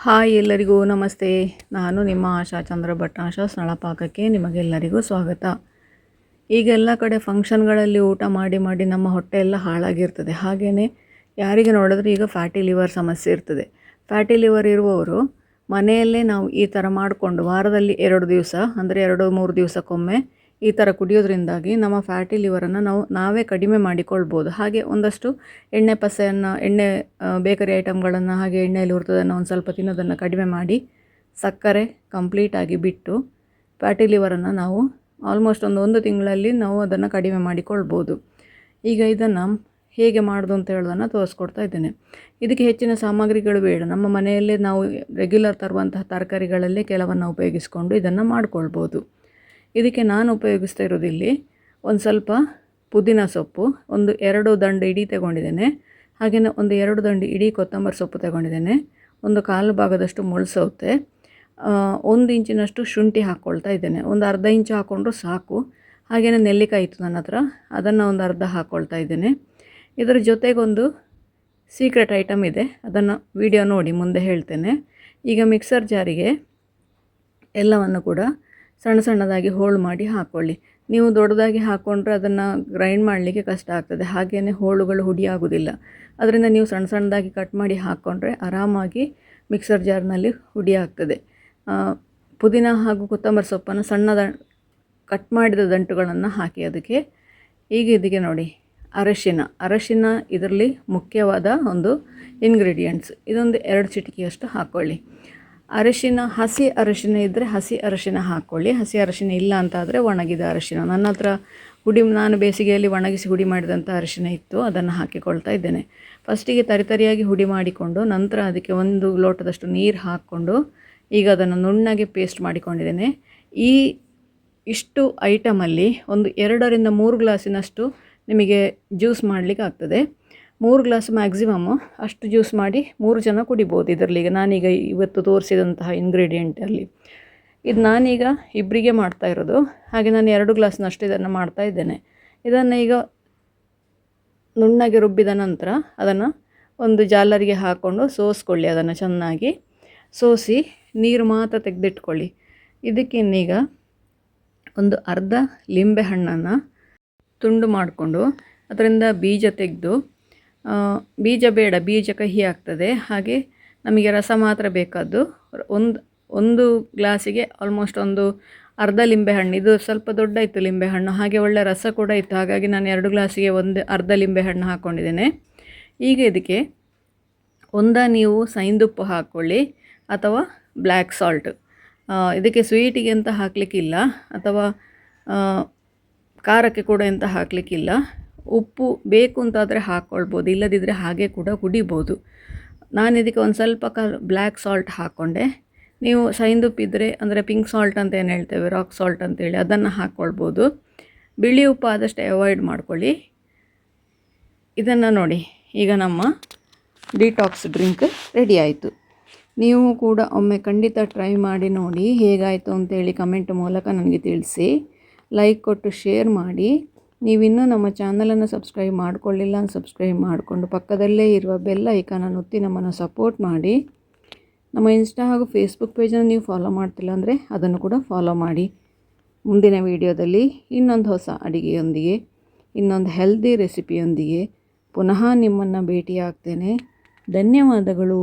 Hi ಎಲ್ಲರಿಗೂ ನಮಸ್ತೆ. ನಾನು ನಿಮ್ಮ ಆಶಾ ಚಂದ್ರ ಭಟ್. ಆಶಾ ನಳಪಾಕಕ್ಕೆ ನಿಮಗೆಲ್ಲರಿಗೂ ಸ್ವಾಗತ. ಈಗ ಎಲ್ಲ ಕಡೆ ಫಂಕ್ಷನ್ಗಳಲ್ಲಿ ಊಟ ಮಾಡಿ ಮಾಡಿ ನಮ್ಮ ಹೊಟ್ಟೆ ಎಲ್ಲ ಹಾಳಾಗಿರ್ತದೆ. ಹಾಗೆಯೇ ಯಾರಿಗೆ ನೋಡಿದ್ರೆ ಈಗ ಫ್ಯಾಟಿ ಲಿವರ್ ಸಮಸ್ಯೆ ಇರ್ತದೆ. ಫ್ಯಾಟಿ ಲಿವರ್ ಇರುವವರು ಮನೆಯಲ್ಲೇ ನಾವು ಈ ಥರ ಮಾಡಿಕೊಂಡು ವಾರದಲ್ಲಿ 2 ದಿವಸ ಅಂದರೆ 2-3 ದಿವಸಕ್ಕೊಮ್ಮೆ ಈ ಥರ ಕುಡಿಯೋದ್ರಿಂದಾಗಿ ನಮ್ಮ ಫ್ಯಾಟಿ ಲಿವರನ್ನು ನಾವೇ ಕಡಿಮೆ ಮಾಡಿಕೊಳ್ಬೋದು. ಹಾಗೆ ಒಂದಷ್ಟು ಎಣ್ಣೆ ಪಸೆಯನ್ನು ಬೇಕರಿ ಐಟಮ್ಗಳನ್ನು ಹಾಗೆ ಎಣ್ಣೆಯಲ್ಲಿ ಹುರಿದದನ್ನು ಒಂದು ಸ್ವಲ್ಪ ತಿನ್ನೋದನ್ನು ಕಡಿಮೆ ಮಾಡಿ ಸಕ್ಕರೆ ಕಂಪ್ಲೀಟಾಗಿ ಬಿಟ್ಟು ಫ್ಯಾಟಿ ಲಿವರನ್ನು ನಾವು ಆಲ್ಮೋಸ್ಟ್ ಒಂದು ತಿಂಗಳಲ್ಲಿ ನಾವು ಅದನ್ನು ಕಡಿಮೆ ಮಾಡಿಕೊಳ್ಬೋದು. ಈಗ ಇದನ್ನು ಹೇಗೆ ಮಾಡೋದು ಅಂತ ಹೇಳೋದನ್ನು ತೋರಿಸ್ಕೊಡ್ತಾ ಇದ್ದೇನೆ. ಇದಕ್ಕೆ ಹೆಚ್ಚಿನ ಸಾಮಗ್ರಿಗಳು ಬೇಡ. ನಮ್ಮ ಮನೆಯಲ್ಲೇ ನಾವು ರೆಗ್ಯುಲರ್ ತರುವಂತಹ ತರಕಾರಿಗಳಲ್ಲೇ ಕೆಲವನ್ನು ಉಪಯೋಗಿಸಿಕೊಂಡು ಇದನ್ನು ಮಾಡಿಕೊಳ್ಬೋದು. ಇದಕ್ಕೆ ನಾನು ಉಪಯೋಗಿಸ್ತಾ ಇರೋದಿಲ್ಲಿ ಒಂದು ಸ್ವಲ್ಪ ಪುದೀನ ಸೊಪ್ಪು, 2 ದಂಡು ಇಡೀ ತಗೊಂಡಿದ್ದೇನೆ. ಹಾಗೆಯೇ 2 ದಂಡು ಇಡೀ ಕೊತ್ತಂಬರಿ ಸೊಪ್ಪು ತಗೊಂಡಿದ್ದೇನೆ. 1/4 ಭಾಗದಷ್ಟು ಮುಳ್ಸೌತೆ, 1 ಇಂಚಿನಷ್ಟು ಶುಂಠಿ ಹಾಕ್ಕೊಳ್ತಾ ಇದ್ದೇನೆ. ಒಂದು ಅರ್ಧ ಇಂಚು ಹಾಕ್ಕೊಂಡ್ರೂ ಸಾಕು. ಹಾಗೆಯೇ ನೆಲ್ಲಿಕಾಯಿ ಇತ್ತು ನನ್ನ ಹತ್ರ, ಅದನ್ನು ಒಂದು ಅರ್ಧ ಹಾಕ್ಕೊಳ್ತಾ ಇದ್ದೇನೆ. ಇದರ ಜೊತೆಗೊಂದು ಸೀಕ್ರೆಟ್ ಐಟಮ್ ಇದೆ, ಅದನ್ನು ವಿಡಿಯೋ ನೋಡಿ ಮುಂದೆ ಹೇಳ್ತೇನೆ. ಈಗ ಮಿಕ್ಸರ್ ಜಾರಿಗೆ ಎಲ್ಲವನ್ನು ಕೂಡ ಸಣ್ಣ ಸಣ್ಣದಾಗಿ ಹೋಳು ಮಾಡಿ ಹಾಕ್ಕೊಳ್ಳಿ. ನೀವು ದೊಡ್ಡದಾಗಿ ಹಾಕ್ಕೊಂಡ್ರೆ ಅದನ್ನು ಗ್ರೈಂಡ್ ಮಾಡಲಿಕ್ಕೆ ಕಷ್ಟ ಆಗ್ತದೆ. ಹಾಗೆಯೇ ಹೋಳುಗಳು ಹುಡಿ ಆಗೋದಿಲ್ಲ. ಅದರಿಂದ ನೀವು ಸಣ್ಣ ಸಣ್ಣದಾಗಿ ಕಟ್ ಮಾಡಿ ಹಾಕ್ಕೊಂಡ್ರೆ ಆರಾಮಾಗಿ ಮಿಕ್ಸರ್ ಜಾರ್ನಲ್ಲಿ ಹುಡಿ ಆಗ್ತದೆ. ಪುದೀನ ಹಾಗೂ ಕೊತ್ತಂಬರಿ ಸೊಪ್ಪನ್ನು ಕಟ್ ಮಾಡಿದ ದಂಟುಗಳನ್ನು ಹಾಕಿ ಅದಕ್ಕೆ ಇದಕ್ಕೆ ನೋಡಿ ಅರಶಿನ ಇದರಲ್ಲಿ ಮುಖ್ಯವಾದ ಒಂದು ಇಂಗ್ರೀಡಿಯೆಂಟ್ಸ್. ಇದೊಂದು 2 ಚಿಟಿಕೆಯಷ್ಟು ಹಾಕ್ಕೊಳ್ಳಿ. ಹಸಿ ಅರಶಿನ ಇದ್ದರೆ ಹಸಿ ಅರಶಿನ ಹಾಕ್ಕೊಳ್ಳಿ. ಹಸಿ ಅರಶಿನ ಇಲ್ಲ ಅಂತಾದರೆ ಒಣಗಿದ ಅರಶಿನ. ನನ್ನ ಹತ್ರ ನಾನು ಬೇಸಿಗೆಯಲ್ಲಿ ಒಣಗಿಸಿ ಹುಡಿ ಮಾಡಿದಂಥ ಅರಶಿನ ಇತ್ತು, ಅದನ್ನು ಹಾಕಿಕೊಳ್ತಾ ಇದ್ದೇನೆ. ಫಸ್ಟಿಗೆ ತರಿಯಾಗಿ ಹುಡಿ ಮಾಡಿಕೊಂಡು ನಂತರ ಅದಕ್ಕೆ 1 ಲೋಟದಷ್ಟು ನೀರು ಹಾಕ್ಕೊಂಡು ಈಗ ಅದನ್ನು ನುಣ್ಣಗೆ ಪೇಸ್ಟ್ ಮಾಡಿಕೊಂಡಿದ್ದೇನೆ. ಇಷ್ಟು ಐಟಮಲ್ಲಿ ಒಂದು 2ರಿಂದ 3 ಗ್ಲಾಸಿನಷ್ಟು ನಿಮಗೆ ಜ್ಯೂಸ್ ಮಾಡಲಿಕ್ಕೆ ಆಗ್ತದೆ. 3 ಗ್ಲಾಸ್ ಮ್ಯಾಕ್ಸಿಮಮ್ಮು ಅಷ್ಟು ಜ್ಯೂಸ್ ಮಾಡಿ 3 ಜನ ಕುಡಿಬೋದು ಇದರಲ್ಲಿ. ನಾನೀಗ ಇವತ್ತು ತೋರಿಸಿದಂತಹ ಇಂಗ್ರೀಡಿಯೆಂಟಲ್ಲಿ ಇದು ನಾನೀಗ ಇಬ್ಬರಿಗೆ ಮಾಡ್ತಾ ಇರೋದು. ಹಾಗೆ ನಾನು 2 ಗ್ಲಾಸ್ನಷ್ಟು ಇದನ್ನು ಮಾಡ್ತಾ ಇದ್ದೇನೆ. ಇದನ್ನು ಈಗ ನುಣ್ಣಗೆ ರುಬ್ಬಿದ ನಂತರ ಅದನ್ನು ಒಂದು ಜಾಲರಿಗೆ ಹಾಕ್ಕೊಂಡು ಸೋಸ್ಕೊಳ್ಳಿ. ಅದನ್ನು ಚೆನ್ನಾಗಿ ಸೋಸಿ ನೀರು ಮಾತ್ರ ತೆಗೆದಿಟ್ಕೊಳ್ಳಿ. ಇದಕ್ಕಿನ್ನೀಗ ಒಂದು ಅರ್ಧ ಲಿಂಬೆ ಹಣ್ಣನ್ನು ತುಂಡು ಮಾಡಿಕೊಂಡು ಅದರಿಂದ ಬೀಜ ತೆಗೆದು, ಬೀಜ ಬೇಡ, ಬೀಜ ಕಹಿ ಆಗ್ತದೆ. ಹಾಗೆ ನಮಗೆ ರಸ ಮಾತ್ರ ಬೇಕಾದ್ದು. ಒಂದು ಗ್ಲಾಸಿಗೆ ಆಲ್ಮೋಸ್ಟ್ ಒಂದು ಅರ್ಧ ಲಿಂಬೆಹಣ್ಣು. ಇದು ಸ್ವಲ್ಪ ದೊಡ್ಡ ಇತ್ತು ಲಿಂಬೆಹಣ್ಣು, ಹಾಗೆ ಒಳ್ಳೆ ರಸ ಕೂಡ ಇತ್ತು. ಹಾಗಾಗಿ ನಾನು 2 ಗ್ಲಾಸಿಗೆ ಅರ್ಧ ಲಿಂಬೆಹಣ್ಣು ಹಾಕ್ಕೊಂಡಿದ್ದೇನೆ. ಈಗ ಇದಕ್ಕೆ ನೀವು ಸೈಂದುಪ್ಪು ಹಾಕ್ಕೊಳ್ಳಿ ಅಥವಾ ಬ್ಲ್ಯಾಕ್ ಸಾಲ್ಟ್. ಇದಕ್ಕೆ ಸ್ವೀಟಿಗೆ ಅಂತ ಹಾಕಲಿಕ್ಕಿಲ್ಲ ಅಥವಾ ಖಾರಕ್ಕೆ ಕೂಡ ಅಂತ ಹಾಕಲಿಕ್ಕಿಲ್ಲ. ಉಪ್ಪು ಬೇಕು ಅಂತಾದರೆ ಹಾಕ್ಕೊಳ್ಬೋದು, ಇಲ್ಲದಿದ್ದರೆ ಹಾಗೆ ಕೂಡ ಕುಡಿಬೋದು. ನಾನು ಇದಕ್ಕೆ ಒಂದು ಸ್ವಲ್ಪ ಬ್ಲ್ಯಾಕ್ ಸಾಲ್ಟ್ ಹಾಕ್ಕೊಂಡೆ. ನೀವು ಸೈಂದುಪ್ಪಿದ್ದರೆ ಅಂದರೆ ಪಿಂಕ್ ಸಾಲ್ಟ್ ಅಂತ ಏನು ಹೇಳ್ತೇವೆ, ರಾಕ್ ಸಾಲ್ಟ್ ಅಂತೇಳಿ, ಅದನ್ನು ಹಾಕ್ಕೊಳ್ಬೋದು. ಬಿಳಿ ಉಪ್ಪು ಆದಷ್ಟು ಅವಾಯ್ಡ್ ಮಾಡ್ಕೊಳ್ಳಿ. ಇದನ್ನು ನೋಡಿ, ಈಗ ನಮ್ಮ ಡಿಟಾಕ್ಸ್ ಡ್ರಿಂಕ್ ರೆಡಿ ಆಯಿತು. ನೀವು ಕೂಡ ಒಮ್ಮೆ ಖಂಡಿತ ಟ್ರೈ ಮಾಡಿ ನೋಡಿ, ಹೇಗಾಯಿತು ಅಂತೇಳಿ ಕಮೆಂಟ್ ಮೂಲಕ ನನಗೆ ತಿಳಿಸಿ. ಲೈಕ್ ಕೊಟ್ಟು ಶೇರ್ ಮಾಡಿ. ನೀವಿನ್ನೂ ನಮ್ಮ ಚಾನಲನ್ನು ಸಬ್ಸ್ಕ್ರೈಬ್ ಮಾಡಿಕೊಳ್ಳಿಲ್ಲ, ಸಬ್ಸ್ಕ್ರೈಬ್ ಮಾಡಿಕೊಂಡು ಪಕ್ಕದಲ್ಲೇ ಇರುವ ಬೆಲ್ ಐಕಾನನ್ನು ಒತ್ತಿ ನಮ್ಮನ್ನು ಸಪೋರ್ಟ್ ಮಾಡಿ. ನಮ್ಮ ಇನ್ಸ್ಟಾ ಹಾಗೂ ಫೇಸ್ಬುಕ್ ಪೇಜನ್ನು ನೀವು ಫಾಲೋ ಮಾಡ್ತಿಲ್ಲ ಅಂದರೆ ಅದನ್ನು ಕೂಡ ಫಾಲೋ ಮಾಡಿ. ಮುಂದಿನ ವಿಡಿಯೋದಲ್ಲಿ ಇನ್ನೊಂದು ಹೊಸ ಅಡುಗೆಯೊಂದಿಗೆ, ಇನ್ನೊಂದು ಹೆಲ್ದಿ ರೆಸಿಪಿಯೊಂದಿಗೆ ಪುನಃ ನಿಮ್ಮನ್ನು ಭೇಟಿಯಾಗ್ತೇನೆ. ಧನ್ಯವಾದಗಳು.